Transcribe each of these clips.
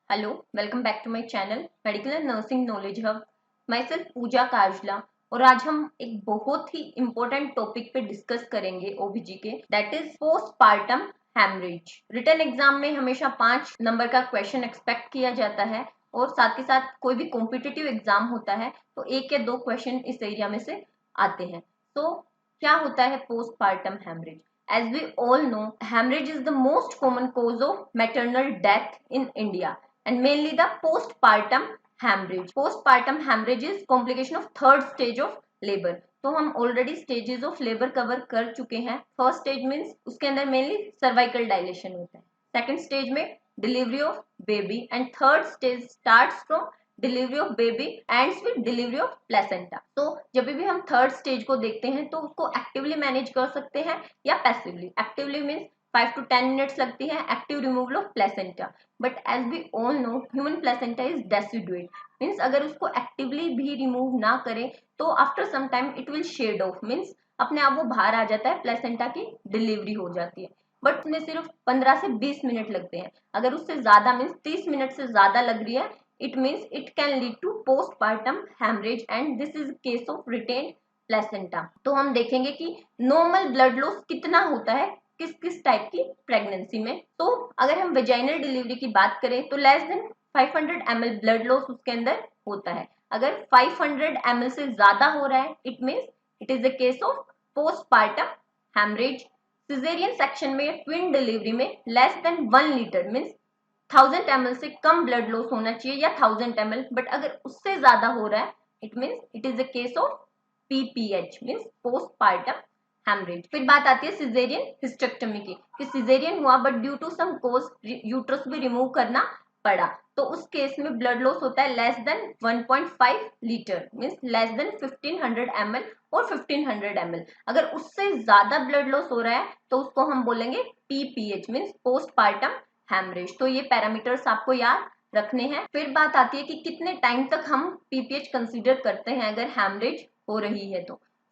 Hello, welcome back to my channel medical and nursing knowledge hub. मैं self Pooja Kajla और आज हम एक बहुत ही इम्पोर्टेंट टॉपिक पे डिस्कस करेंगे ओबीजी के, that is postpartum haemorrhage. Written exam में हमेशा 5 नंबर का क्वेश्चन एक्सपेक्ट किया जाता है और साथ के साथ कोई भी कॉम्पिटिटिव एग्जाम होता है तो 1 या 2 क्वेश्चन इस एरिया में से आते हैं। तो क्या होता है postpartum haemorrhage? As we all know, hemorrhage is the most common cause of maternal death in India and mainly the postpartum hemorrhage. Postpartum hemorrhage is complication of third stage of labor. तो हम already stages of labour cover कर चुके हैं। First stage means उसके अंदर mainly cervical dilation होता है, second stage में delivery of baby and third stage starts from delivery of baby ends with delivery of placenta. तो जब भी हम थर्ड स्टेज को देखते हैं तो उसको एक्टिवली मैनेज कर सकते हैं या passively. Actively means 5 to 10 minutes लगती है active removal of placenta, but as we all know human placenta is deciduate, means अगर उसको एक्टिवली भी रिमूव ना करें तो after some time it will shed off, means अपने आप वो बाहर आ जाता है, प्लेसेंटा की डिलीवरी हो जाती है। बट उसमें सिर्फ 15 से 20 मिनट लगते हैं। अगर उससे ज्यादा मीन्स 30 मिनट से ज्यादा लग रही है, it means it can lead to postpartum hemorrhage and this is case of retained placenta। तो हम देखेंगे कि नॉर्मल ब्लड लॉस कितना होता है किस किस टाइप की प्रेगनेंसी में। तो अगर हम वेजाइनल डिलीवरी की बात करें तो less than 500 ml blood loss उसके अंदर होता है। अगर 500 ml से ज्यादा हो रहा है it means it is the case of postpartum haemorrhage. Caesarean section में ट्विन डिलीवरी में less than 1 litre means 1000 ml से कम ब्लड लॉस होना चाहिए या 1000 ml, बट अगर उससे ज्यादा हो रहा है it means it is a case of PPH means postpartum haemorrhage. फिर बात आती है सिजेरियन हिस्टेक्टोमी की, कि सिजेरियन हुआ but due to some cause uterus भी रिमूव करना पड़ा, तो उस केस में ब्लड लॉस होता है less than 1.5 litre means less than 1500 ml और 1500 ml। अगर उससे ज्यादा ब्लड लॉस हो रहा है तो उसको हम बोलेंगे पीपीएच मीन्स पोस्टपार्टम हेमरेज। तो ये पैरामीटर्स आपको याद रखने हैं। फिर बात आती है कि कितने टाइम तक हम पीपीएच कंसीडर करते हैं अगर हेमरेज हो रही है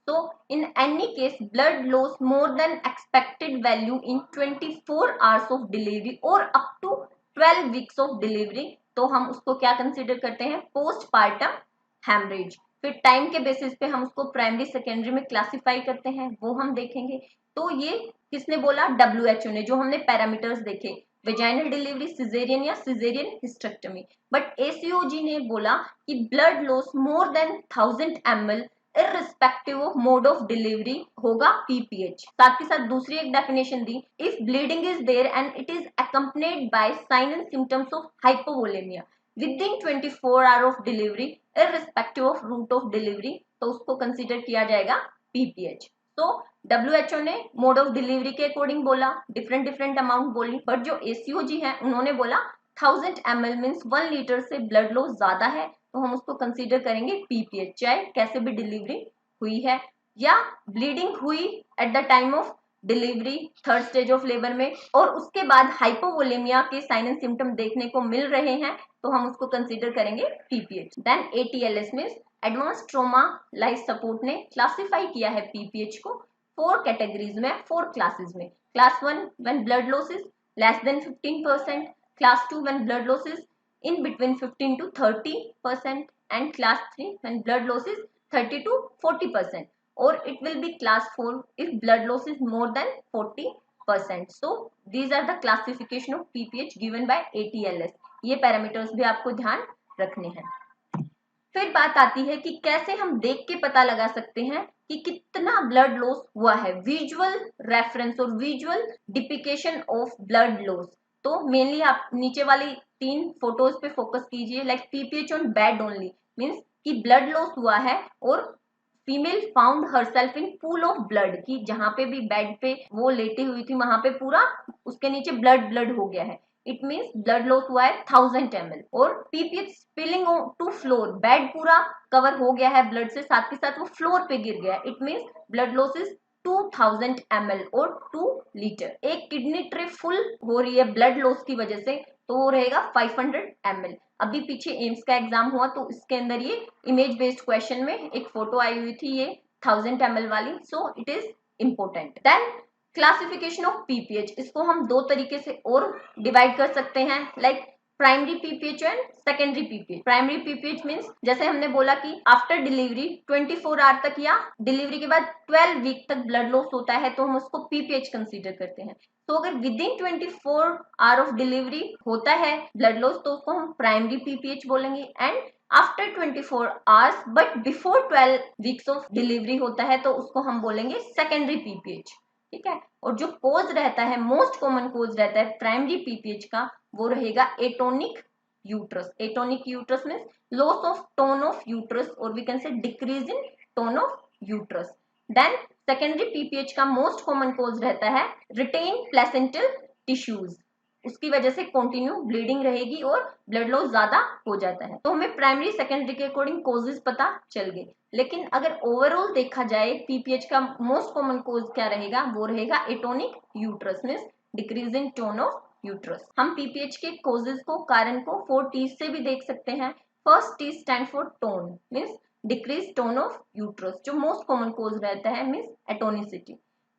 तो in any case blood loss more than expected value in 24 hours of delivery or up to 12 weeks of delivery, तो हम उसको क्या कंसीडर करते हैं? Postpartum haemorrhage. फिर टाइम के बेसिस पे हम उसको प्राइमरी सेकेंडरी में क्लासिफाई करते हैं, वो हम देखेंगे। तो ये किसने बोला? WHO ने, जो हमने पैरामीटर्स देखे वेजाइनल डिलीवरी, सिजेरियन या सिजेरियन हिस्टेक्टोमी। बट ACOG ने बोला कि blood loss more than 1000 ml irrespective of mode of delivery होगा पीपीएच। साथ ही साथ दूसरी एक डेफिनेशन दी, if bleeding is there and it is accompanied by sign and symptoms of hypovolaemia within 24 hour of delivery irrespective of route of delivery, तो उसको consider किया जाएगा पीपीएच। तो WHO ने मोड ऑफ डिलीवरी के अकॉर्डिंग बोला, different different amount बोली, but जो ACOG है उन्होंने बोला 1000 ml मीन्स 1 लीटर से ब्लड लॉस ज्यादा है तो हम उसको कंसीडर करेंगे पीपीएच, चाहे कैसे भी डिलीवरी हुई है या ब्लीडिंग हुई at the time of delivery third stage of labour में और उसके बाद हाइपोवोलेमिया के साइन एंड सिम्टम देखने को मिल रहे हैं तो हम उसको कंसीडर करेंगे PPH. Then ATLS means advance trauma life support ने क्लासिफाई किया है पीपीएच को 4 कैटेगरीज में, 4 क्लासेस में। Class 1 when blood loss is less than 15%, class 2 when blood loss is in between 15 to 30%, and class 3 when blood loss is 30 to 40%, or it will be class 4 if blood loss is more than 40%. So these are the classification of PPH given by ATLS। ये parameters भी आपको ध्यान रखने हैं। फिर बात आती है कि कैसे हम देख के पता लगा सकते हैं कि कितना ब्लड लॉस हुआ है, विजुअल रेफरेंस और विजुअल डिपिकेशन ऑफ ब्लड लॉस। तो मेनली आप नीचे वाली 3 फोटोज पे फोकस कीजिए, like PPH on bed only means कि ब्लड लॉस हुआ है और female found herself in pool of blood, की जहां पे भी बेड पे वो लेटी हुई थी वहां पे पूरा उसके नीचे ब्लड ब्लड हो गया है, इट मीन्स ब्लड लॉस हुआ है 1000 ml। और PPH spilling to floor, bed पूरा कवर हो गया है ब्लड से, साथ के साथ वो फ्लोर पे गिर गया, it means blood loss is 2000 ml और 2 लीटर। एक किडनी ट्रे फुल हो रही है ब्लड लॉस की वजह से तो वो रहेगा 500 ml। अभी पीछे एम्स का एग्जाम हुआ तो इसके अंदर ये इमेज बेस्ड क्वेश्चन में एक फोटो आई हुई थी ये 1000 ml वाली, so it is important. Then classification of PPH, इसको हम 2 तरीके से और डिवाइड कर सकते हैं, like primary PPH and secondary PPH. Primary PPH means जैसे हमने बोला कि आफ्टर डिलीवरी 24 आवर तक या डिलीवरी के बाद 12 वीक तक ब्लड लॉस होता है तो हम उसको पीपीएच कंसीडर करते हैं। तो अगर with in 24 hour of delivery होता है ब्लड लॉस तो उसको हम प्राइमरी पीपीएच बोलेंगे। And after 24 hours but before 12 weeks of delivery होता है तो उसको हम बोलेंगे सेकेंडरी पीपीएच। ठीक है। और जो कोज रहता है, मोस्ट कॉमन कोज रहता है प्राइमरी पीपीएच का, वो रहेगा atonic uterus. Atonic uterus means loss of tone of uterus और we can say decrease in tone of uterus. Then secondary PPH का मोस्ट कॉमन कोज रहता है रिटेन प्लेसेंटल टिश्यूज। उसकी वजह से कंटिन्यू ब्लीडिंग रहेगी और ब्लड लॉस ज्यादा हो जाता है। तो हमें प्राइमरी सेकेंडरी के अकॉर्डिंग कोजेस पता चल गए। लेकिन अगर ओवरऑल देखा जाए पीपीएच का मोस्ट कॉमन कोज क्या रहेगा, वो रहेगा atonic uterus means decrease in tone of uterus. हम पीपीएच के कोजेस को, कारण को 4 T से भी देख सकते हैं। First T stand for tone means decrease tone of uterus, जो मोस्ट कॉमन कोज रहता है means atonicity.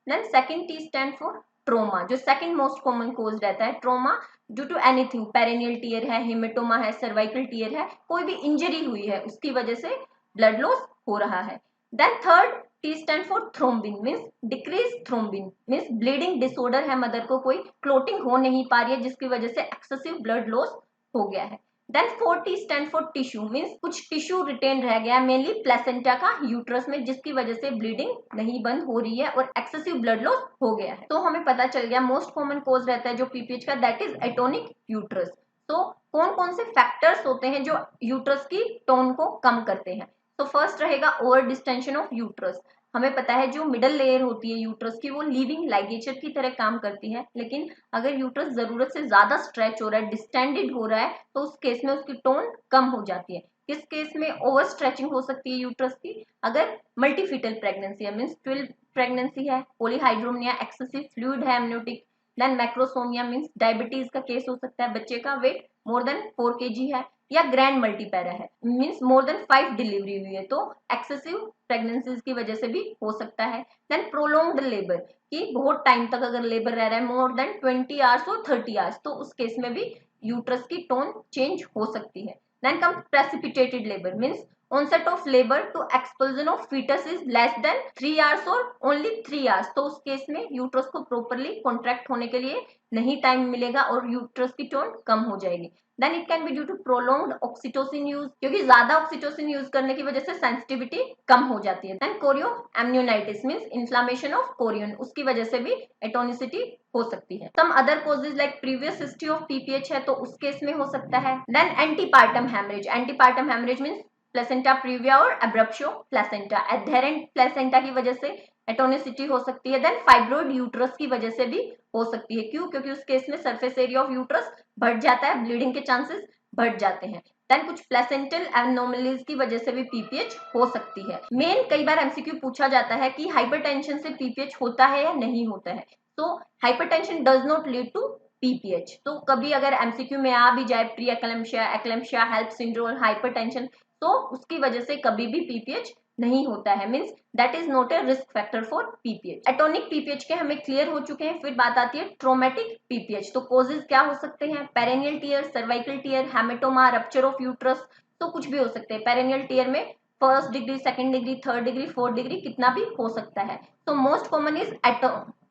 Then second T stand for trauma, जो सेकंड मोस्ट कॉमन कोज रहता है। Trauma due to anything, perineal tear है, haematoma है, cervical tear है, कोई भी इंजरी हुई है उसकी वजह से ब्लड लॉस हो रहा है। Then third T stand for thrombin means decrease thrombin means bleeding disorder है, मदर को कोई क्लोटिंग हो नहीं पा रही है जिसकी वजह से एक्सेसिव ब्लड लॉस हो गया है। Then 4T stand for tissue means कुछ टिश्यू रिटेन रह गया मेनली प्लेसेंटा का यूट्रस में, जिसकी वजह से ब्लीडिंग नहीं बंद हो रही है और एक्सेसिव ब्लड लॉस हो गया है। तो हमें पता चल गया मोस्ट कॉमन कोज रहता है जो पीपीएच का, दैट इज एटोनिक यूट्रस। तो कौन कौन से फैक्टर्स होते हैं जो यूट्रस की टोन को कम करते हैं? तो फर्स्ट रहेगा ओवर डिस्टेंशन ऑफ यूट्रस। हमें पता है जो मिडल लेयर होती है यूट्रस की वो लिविंग लाइगेचर की तरह काम करती है, लेकिन अगर यूट्रस जरूरत से ज्यादा स्ट्रेच हो रहा है, डिस्टेंडेड हो रहा है, तो उस केस में उसकी टोन कम हो जाती है। किस केस में ओवर स्ट्रेचिंग हो सकती है यूट्रस की? अगर मल्टीफिटल प्रेगनेंसी है मीन्स ट्विल प्रेगनेंसी है, पॉलीहाइड्रोमिया, एक्सेसिव फ्लूइड है amniotic, then macrosomia means diabetes का केस हो सकता है, बच्चे का वेट मोर देन 4 kg है, या ग्रैंड मल्टीपैरा है मीन्स मोर देन 5 डिलीवरी हुई है, तो एक्सेसिव प्रेगनेंसीज की वजह से भी हो सकता है। देन प्रोलॉन्ग्ड लेबर, कि बहुत टाइम तक अगर लेबर रह रहा है मोर देन 20 आवर्स और 30 आवर्स, तो उस केस में भी यूट्रस की टोन चेंज हो सकती है। Then come precipitated labour means onset of labor to expulsion of fetus is less than 3 hours or only 3 hours, तो उस केस में यूट्रस को प्रॉपरली कॉन्ट्रैक्ट होने के लिए नहीं टाइम मिलेगा और यूट्रस की टोन कम हो जाएगी। Then it can be due to prolonged oxytocin use, क्योंकि ज्यादा ऑक्सीटोसिन यूज करने की वजह से सेंसिटिविटी कम हो जाती है। Then chorioamnionitis means inflammation of chorion, उसकी वजह से भी एटोनिसिटी हो सकती है। Some other causes like previous history of PPH है तो उस केस में हो सकता है। Then antepartum haemorrhage, antepartum haemorrhage means placenta praevia और एब्रप्शो प्लेसेंटा, एडहेरेंट प्लेसेंटा की वजह से एटोनिसिटी हो सकती है। देन फाइब्रोइड यूट्रस की वजह से भी हो सकती है। क्यों? क्योंकि उस केस में सरफेस एरिया ऑफ यूट्रस बढ़ जाता है, ब्लीडिंग के चांसेस बढ़ जाते हैं। देन कुछ प्लेसेंटल एब्नॉर्मलिटीज की वजह से भी पीपीएच हो सकती है। मेन कई बार एमसीक्यू पूछा जाता है कि हाइपरटेंशन से पीपीएच होता है या नहीं होता है, तो hypertension does not lead to PPH. तो कभी अगर एमसीक्यू में आ भी जाए pre eclampsia, eclampsia, HELLP syndrome, hypertension, तो उसकी वजह से कभी भी पीपीएच नहीं होता है, means that is not a risk factor for PPH. Atonic PPH के हमें क्लियर हो चुके हैं। फिर बात आती है ट्रोमेटिक पीपीएच। तो कॉजेज क्या हो सकते हैं? Perineal tear, cervical tear, haematoma, rupture of uterus, तो कुछ भी हो सकते हैं। पेरेनियल टीयर में first degree, second degree, third degree, fourth degree, कितना भी हो सकता है। तो मोस्ट कॉमन इज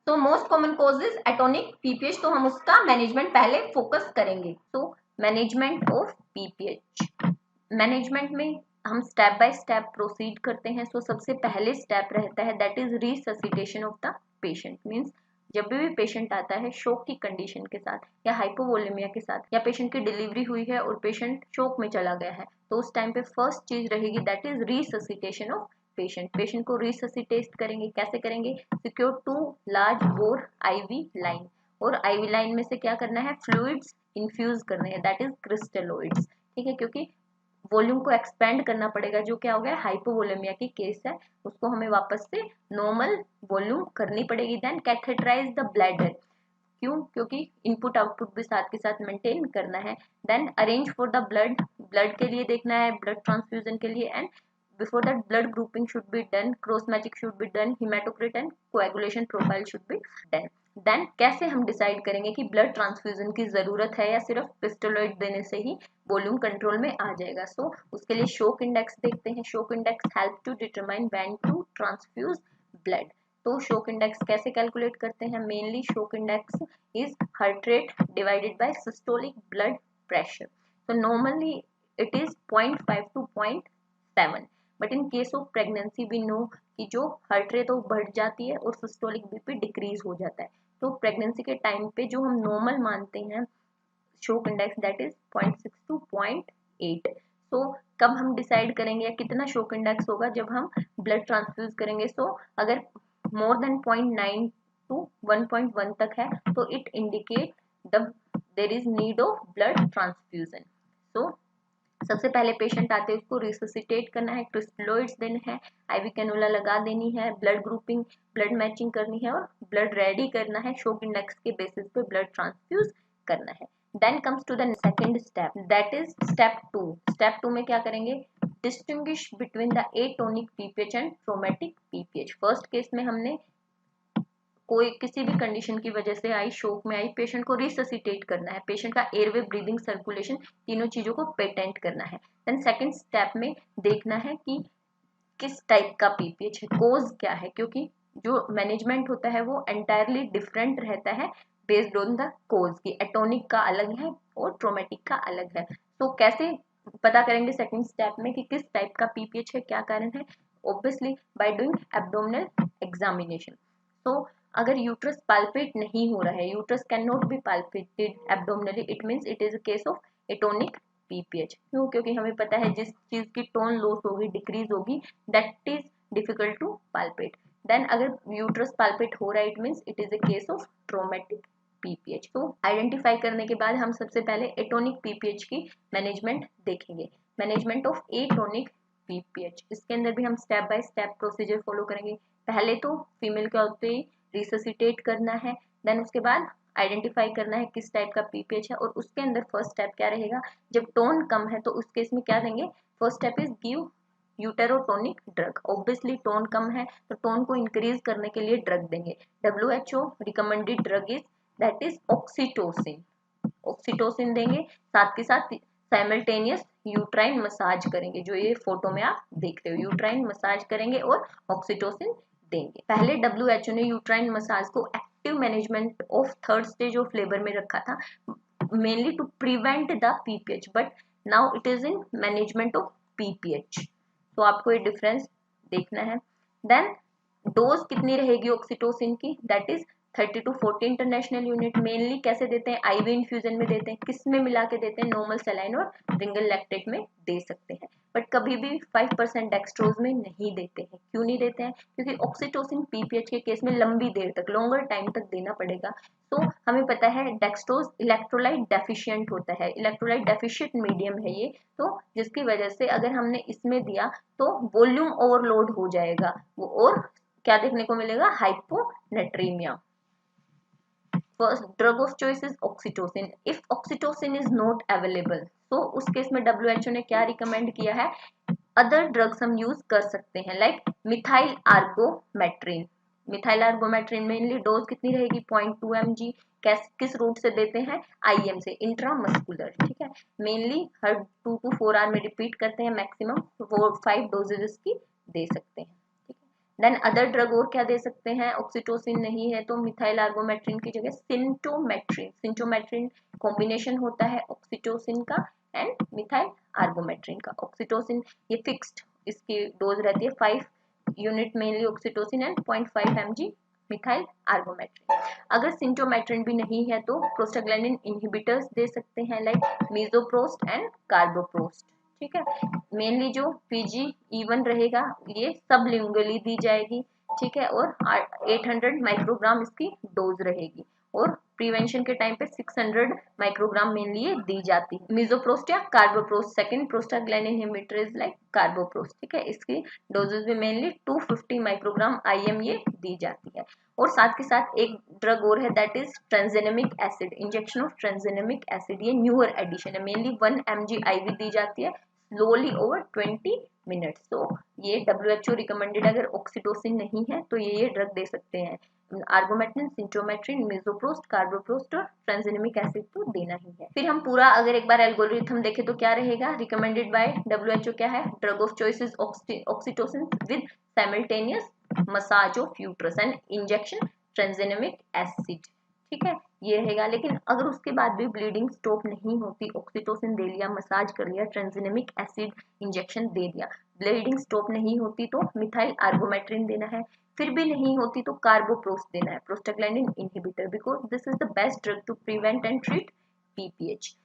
तो most common cause is atonic PPH, तो हम उसका मैनेजमेंट पहले फोकस करेंगे। तो मैनेजमेंट ऑफ पीपीएच, मैनेजमेंट में हम स्टेप बाय स्टेप प्रोसीड करते हैं। सो सबसे पहले स्टेप रहता है that is resuscitation of the patient. Means जब भी पेशेंट आता है शोक की कंडीशन के साथ या हाइपोवोलेमिया के साथ, या पेशेंट की डिलीवरी हुई है और पेशेंट शोक में चला गया है, तो उस टाइम पे फर्स्ट चीज रहेगी that is resuscitation of patient. Patient को रिससिटेट करेंगे, कैसे करेंगे? Secure 2 large bore IV line, और आईवी लाइन में से क्या करना है? फ्लूइड्स इन्फ्यूज करने हैं, दैट इज क्रिस्टलोइड्स। ठीक है, क्योंकि वॉल्यूम को एक्सपेंड करना पड़ेगा, जो क्या हो गया हाइपोवोलेमिया की केस है, उसको हमें वापस से नॉर्मल वॉल्यूम करनी पड़ेगी। देन कैथेटराइज द ब्लैडर, क्यों? क्योंकि इनपुट आउटपुट भी साथ के साथ मेंटेन करना है। Then arrange for the blood, blood के लिए देखना है, ब्लड ट्रांसफ्यूजन के लिए। And before that blood grouping should be done, cross matching should be done, haematocrit and coagulation profile should be done. Then कैसे हम डिसाइड करेंगे कि ब्लड ट्रांसफ्यूजन की जरूरत है या सिर्फ पिस्टोलॉइड देने से ही वॉल्यूम कंट्रोल में आ जाएगा। सो उसके लिए शोक इंडेक्स देखते हैं। Shock index help to determine when to transfuse blood. तो शोक इंडेक्स कैसे कैलकुलेट करते हैं? Mainly shock index is heart rate divided by systolic blood pressure. तो normally it is 0.5 to 0.7, but in case of pregnancy we know कि जो heart rate वो बढ़ जाती है और सिस्टोलिक बीपी डिक्रीज हो जाता है। तो प्रेगनेंसी के टाइम पे जो हम नॉर्मल मानते हैं shock index that is 0.6 to 0.8। सो कब हम डिसाइड करेंगे या कितना शोक इंडेक्स होगा? जब हम ब्लड ट्रांसफ्यूज करेंगे। सो अगर मोर देन 0.9 to 1.1 तक है तो it indicate there is need of blood transfusion. So सबसे पहले पेशेंट आते हैं, उसको रिससिटेट करना है, क्रिस्टलोइड्स देने हैं, आईवी कैनुला लगा देनी है, ब्लड ग्रुपिंग ब्लड मैचिंग करनी है और ब्लड रेडी करना है। शोक इंडेक्स के बेसिस पे ब्लड ट्रांसफ्यूज करना है। Then comes to the second step that is step 2। Step 2 में क्या करेंगे? Distinguish between the atonic PPH and traumatic PPH. First case में हमने कोई किसी भी कंडीशन की वजह से आई, शोक में आई, पेशेंट को रिससिटेट करना है, पेशेंट का एयरवे, ब्रीदिंग, सर्कुलेशन तीनों चीजों को पेटेंट करना है। देन सेकंड स्टेप में देखना है कि किस टाइप का पीपीएच है, कोज क्या है, क्योंकि जो मैनेजमेंट होता है वो एंटायरली डिफरेंट रहता है बेस्ड ऑन द कोज की। एटोनिक का अलग है और ट्रोमेटिक का अलग है। तो कैसे पता करेंगे सेकंड स्टेप में कि किस टाइप का पीपीएच है, क्या कारण है? Obviously by doing abdominal examination. तो अगर यूट्रस पाल्पेट नहीं हो रहा है, uterus can not be palpated abdominally, it means it is a case of atonic PPH. क्यों? क्योंकि हमें पता है जिस चीज की टोन लॉस होगी, डिक्रीज होगी, that is difficult to palpate. Then अगर यूट्रस पाल्पेट हो रहा है, it means it is a case of traumatic PPH. तो आइडेंटिफाई करने के बाद हम सबसे पहले एटोनिक पीपीएच की मैनेजमेंट देखेंगे। मैनेजमेंट ऑफ एटोनिक पीपीएच, इसके अंदर भी हम step by step procedure follow करेंगे। पहले तो फीमेल के होते ही रिससिटेट करना है, देन उसके बाद आइडेंटिफाई करना है किस टाइप का पीपीएच है, और उसके अंदर फर्स्ट स्टेप क्या रहेगा? जब टोन कम है तो उस केस में क्या देंगे? First step is give uterotonic drug. Obviously tone कम है तो टोन को इंक्रीज करने के लिए ड्रग देंगे। WHO recommended drug is that is oxytocin. Oxytocin देंगे, साथ के साथ साइमल्टेनियस यूट्राइन मसाज करेंगे, जो ये फोटो में आप देख रहे हो, यूट्राइन मसाज करेंगे और ऑक्सीटोसिन देंगे। पहले WHO ने यूट्राइन मसाज को active management of third stage of labour में रखा था, mainly to prevent the PPH, but now it is in management of PPH. तो आपको ये डिफरेंस देखना है। देन डोज कितनी रहेगी ऑक्सीटोसिन की? That is 30 to 40 international unit. Mainly कैसे देते हैं? आईवी इन्फ्यूजन में देते हैं। किस में मिला के देते हैं? नॉर्मल सलाइन और रिंगल लैक्टेट में दे सकते हैं, बट कभी भी 5% डेक्सट्रोज में नहीं देते हैं। क्यों नहीं देते हैं? क्योंकि ऑक्सीटोसिन पीपीएच के केस में लंबी देर तक, लॉन्गर टाइम तक देना पड़ेगा। तो हमें पता है डेक्सट्रोज इलेक्ट्रोलाइट डेफिशिएंट होता है, इलेक्ट्रोलाइट डेफिशिएंट मीडियम है ये, तो जिसकी वजह से अगर हमने इसमें दिया तो वॉल्यूम ओवरलोड हो जाएगा वो, और क्या देखने को मिलेगा? Hyponatraemia. First drug of choice is oxytocin. If oxytocin is not available तो उस केस में WHO ने क्या रिकमेंड किया है? अदर ड्रग्स हम यूज कर सकते हैं, like methyl ergometrine. Methyl ergometrine mainly dose कितनी रहेगी? 0.2 mg। किस रूट से देते हैं? IM से, इंट्रामस्कुलर। ठीक है, मेनली हर 2 to 4 आवर में रिपीट करते हैं, मैक्सिमम 4-5 डोजेस की दे सकते हैं। देन अदर ड्रग और क्या दे सकते हैं? ऑक्सीटोसिन नहीं है तो मिथाइल आर्गोमेट्रिन की जगह सिंटोमेट्रिन। सिंटोमेट्रिन कॉम्बिनेशन होता है ऑक्सीटोसिन का एंड मिथाइल आर्गोमेट्रिन का। ऑक्सीटोसिन ये फिक्स्ड इसकी डोज रहती है 5 unit mainly oxytocin and 0.5 mg methyl ergometrine. अगर सिंटोमेट्रिन भी नहीं है तो प्रोस्टाग्लैंडिन इनहिबिटर्स दे सकते हैं, लाइक मीजोप्रोस्ट एंड कार्बोप्रोस्ट। ठीक है, मेनली जो PGE1 रहेगा ये सबलिंगुअली दी जाएगी। ठीक है, और 800 माइक्रोग्राम इसकी डोज रहेगी, और प्रिवेंशन के टाइम पे 600 माइक्रोग्राम मेनली ये दी जाती है। मिजोप्रोस्ट या carboprost, second prostaglandin inhibitor is like carboprost. ठीक है, इसकी डोजेज में मेनली 250 माइक्रोग्राम IM ये दी जाती है। और साथ के साथ एक ड्रग और है that is tranexamic acid, injection of tranexamic acid. ये न्यूअर एडिशन है, मेनली 1 mg IV दी जाती है स्लोली ओवर 20 मिनट्स। तो ये WHO रिकमेंडेड, अगर ऑक्सीटोसिन नहीं है तो ये ड्रग दे सकते हैं। आर्गोमेट्रिन, सिंटोमेट्रिन, मेसोप्रोस्ट, कार्बोप्रोस्ट और ट्रांजिनेमिक एसिड तो देना ही है। फिर हम पूरा अगर एक बार एल्गोरिथम देखें तो क्या रहेगा, रिकमेंडेड बाय WHO क्या है, drug of choice is oxytocin with simultaneous massage of uterus and injection tranexamic acid, ठीक है, ये रहेगा। लेकिन अगर उसके बाद भी ब्लीडिंग स्टॉप नहीं होती, ऑक्सीटोसिन दे लिया, मसाज कर लिया, ट्रांजिनेमिक एसिड इंजेक्शन दे दिया, ब्लीडिंग स्टॉप नहीं होती तो मिथाइल आर्गोमेट्रिन देना है, फिर भी नहीं होती तो कार्बोप्रोस्ट देना है, prostaglandin inhibitor, because this is the best drug to prevent and treat PPH.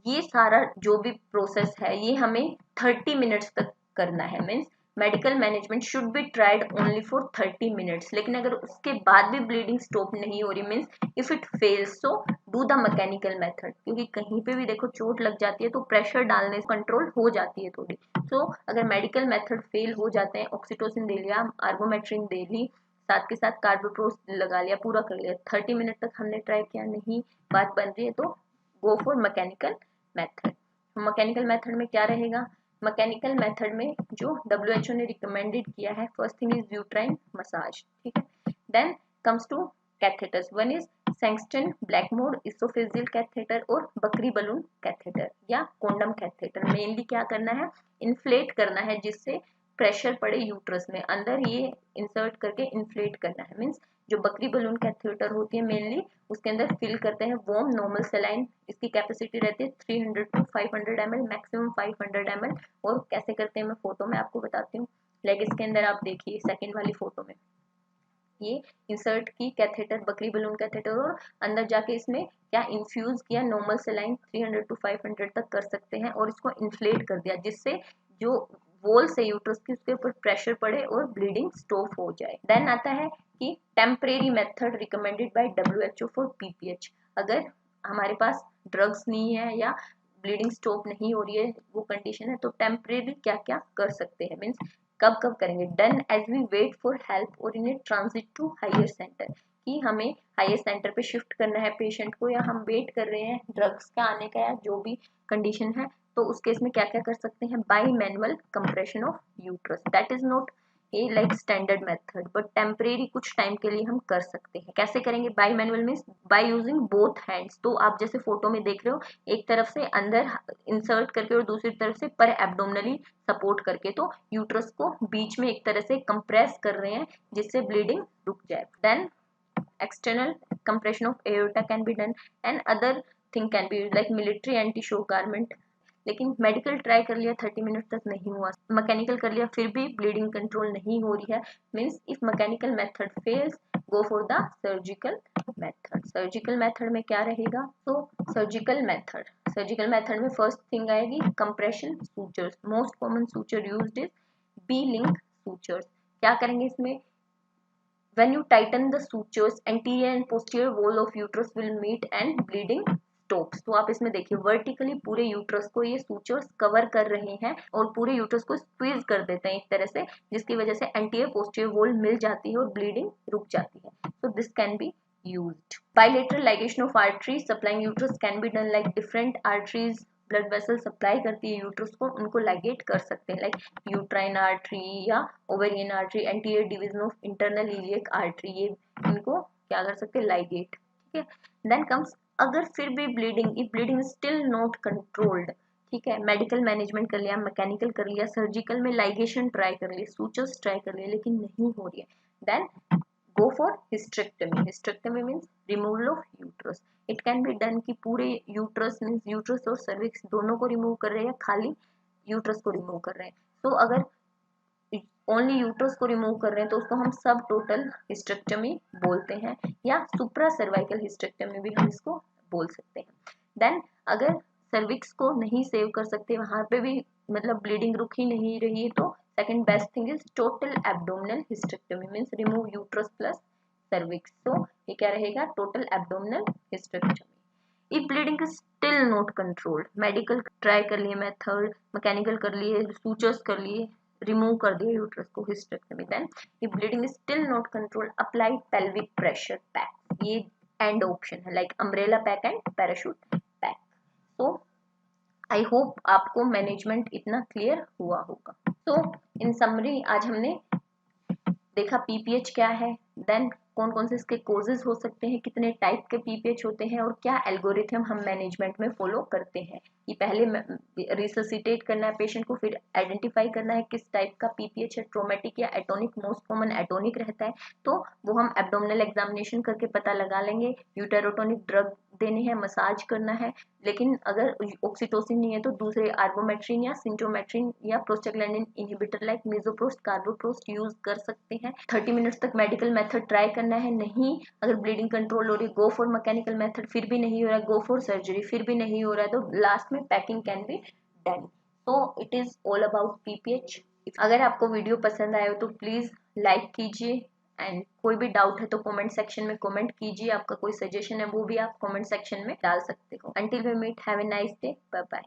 ये सारा जो भी प्रोसेस है ये हमें 30 मिनट्स तक करना है, means medical management should be tried only for 30 minutes. लेकिन अगर उसके बाद भी ब्लीडिंग स्टॉप नहीं हो रही, means if it fails so do the mechanical method, क्योंकि कहीं पे भी देखो चोट लग जाती है तो प्रेशर डालने से कंट्रोल हो जाती है थोड़ी। तो अगर मेडिकल मेथड फेल हो जाते हैं, ऑक्सीटोसिन दे लिया, आर्गोमेट्रिन दे ली, साथ के साथ कार्बोप्रोस्ट लगा लिया, पूरा कर लिया, 30 मिनट तक हमने ट्राई किया, नहीं बात बन रही है तो go for mechanical method. Mechanical method में क्या रहेगा, मैकेनिकल मेथड में जो WHO ने रिकमेंडेड किया है, first thing is uterine massage, ठीक है। Then comes to catheters, one is Sengstaken, Blakemore, oesophageal catheter और बकरी बलून कैथेटर या कोंडम कैथेटर। मेनली क्या करना है, इन्फ्लेट करना है जिससे प्रेशर पड़े यूट्रस में, अंदर ये इंसर्ट करके इन्फ्लेट करना है। मीन्स जो बकरी बलून कैथेटर होती है मेनली उसके अंदर फिल करते हैं वार्म नॉर्मल सेलाइन, इसकी कैपेसिटी रहती है 300 to 500 ml, मैक्सिमम 500 ml। और कैसे करते हैं मैं फोटो में आपको बताती हूँ। लेग इसके अंदर आप देखिए सेकंड वाली फोटो में, ये इंसर्ट की कैथेटर, बकरी बलून कैथेटर, और अंदर जाके इसमें क्या इन्फ्यूज किया, नॉर्मल सेलाइन 300 to 500 तक कर सकते हैं, और इसको इन्फ्लेट कर दिया जिससे जो वॉल से यूट्रस की उसके ऊपर प्रेशर पड़े और ब्लीडिंग स्टॉप हो जाए। देन आता है कि temporary method recommended by WHO for PPH. अगर हमारे पास ड्रग्स नहीं है या ब्लीडिंग स्टॉप नहीं हो रही है, वो कंडीशन है, तो टेम्परेरी क्या क्या कर सकते हैं, मीन्स कब कब करेंगे, done as we wait for help और in a transit to higher centre, कि हमें हायर सेंटर पे शिफ्ट करना है पेशेंट को, या हम वेट कर रहे हैं ड्रग्स का आने का या जो भी कंडीशन है, तो उस केस में क्या क्या कर सकते हैं, by manual compression of uterus, that is not a like standard method but temporary कुछ टाइम के लिए हम कर सकते हैं। कैसे करेंगे, by manual means by using both hands. तो आप जैसे फोटो में देख रहे हो, एक तरफ से अंदर इंसर्ट करके और दूसरी तरफ से पर एब्डोमिनली सपोर्ट करके, तो यूट्रस को बीच में एक तरह से कंप्रेस कर रहे हैं जिससे ब्लीडिंग रुक जाए। Then external compression of aorta can be done and other thing can be like military anti shock garment। लेकिन मेडिकल ट्राई कर लिया 30 मिनट तक नहीं हुआ, मैकेनिकल कर लिया फिर भी ब्लीडिंग कंट्रोल नहीं हो रही है, means if mechanical method fails go for the surgical method. Surgical method में क्या रहेगा, तो सर्जिकल मेथड में फर्स्ट थिंग आएगी compression sutures, most common suture used is B Lynch sutures. क्या करेंगे इसमें, when you tighten the sutures anterior and posterior wall of uterus will meet and bleeding stops। तो आप इसमें देखिए वर्टिकली पूरे यूट्रस को ये सूचर्स कवर कर रहे हैं और पूरे यूट्रस को स्क्वीज कर देते हैं एक तरह से, जिसकी वजह से एंटीरियर पोस्टीरियर वॉल मिल जाती है और ब्लीडिंग रुक जाती है। so this can be used। bilateral ligation of arteries supplying uterus can be done, like different arteries blood vessel supply करती है यूट्रस को, उनको लाइगेट कर सकते हैं, लाइक यूट्राइन आर्टरी या ovarian artery, anterior division of internal iliac artery, ये इनको क्या कर सकते हैं, लाइगेट, ठीक है। देन कम्स, अगर फिर भी bleeding, if bleeding still not controlled, ठीक है, मेडिकल मैनेजमेंट कर लिया, मैकेनिकल कर लिया, सर्जिकल में लाइगेशन ट्राई कर लिया, सूचर्स ट्राई कर लिया, लेकिन नहीं हो रही है, then go for hysterectomy। hysterectomy means removal of uterus। it can be done कि पूरे यूट्रस मीन्स यूट्रस और सर्विक्स दोनों को रिमूव कर रहे हैं, खाली यूट्रस को रिमूव कर रहे हैं। तो अगर ओनली यूट्रस को रिमूव कर रहे हैं तो उसको हम सब टोटल हिस्टेरेक्टमी बोलते हैं, या सुप्रा सर्वाइकल हिस्टेरेक्टमी भी हम इसको बोल सकते हैं। देन अगर सर्विक्स को नहीं सेव कर सकते, वहां पे भी मतलब ब्लीडिंग रुक ही नहीं रही है, तो second best thing is total abdominal hysterectomy, means remove uterus plus cervix. तो ये क्या रहेगा, total abdominal hysterectomy. If bleeding is still not controlled, medical try कर लिए मेथड, मैकेनिकल कर लिए, सूचर्स कर लिए, रिमूव कर दिया यूट्रस को, hysterectomy. Then if bleeding is still not controlled, apply pelvic pressure pack, ये एंड ऑप्शन है, like umbrella pack and parachute pack. तो आई होप आपको मैनेजमेंट इतना क्लियर हुआ होगा। तो इन समरी आज हमने देखा पीपीएच क्या है, देन कौन कौन से इसके कोजेज हो सकते हैं, कितने टाइप के पीपीएच होते हैं और क्या एल्गोरिथम हम मैनेजमेंट में फॉलो करते हैं। कि पहले रिससिटेट करना है पेशेंट को, फिर आइडेंटिफाई करना है किस टाइप का पीपीएच है, ट्रोमेटिक या एटोनिक, मोस्ट कॉमन एटोनिक रहता है, तो वो हम एब्डोमिनल एग्जामिनेशन करके पता लगा लेंगे। यूटेरोटोनिक ड्रग देने हैं, मसाज करना है। लेकिन अगर ऑक्सीटोसिन नहीं है तो दूसरे आर्बोमेट्रिन या सिंटोमेट्रिन या प्रोस्टाग्लैंडिन इनहिबिटर लाइक मिजोप्रोस्ट, कार्बोप्रोस्ट यूज कर सकते हैं। 30 मिनट्स तक मेडिकल मेथड ट्राई करना है। नहीं, अगर ब्लीडिंग कंट्रोल हो रही है, गो फॉर मैकेनिकल मेथड, फिर भी नहीं हो रहा है, गो फॉर सर्जरी, फिर भी नहीं हो रहा है, तो लास्ट में पैकिंग कैन बी डन। तो it is all about PPH. अगर आपको वीडियो पसंद आए हो तो प्लीज लाइक कीजिए, एंड कोई भी डाउट है तो कमेंट सेक्शन में कमेंट कीजिए। आपका कोई सजेशन है वो भी आप कमेंट सेक्शन में डाल सकते हो। Until we meet, have a nice day, bye bye.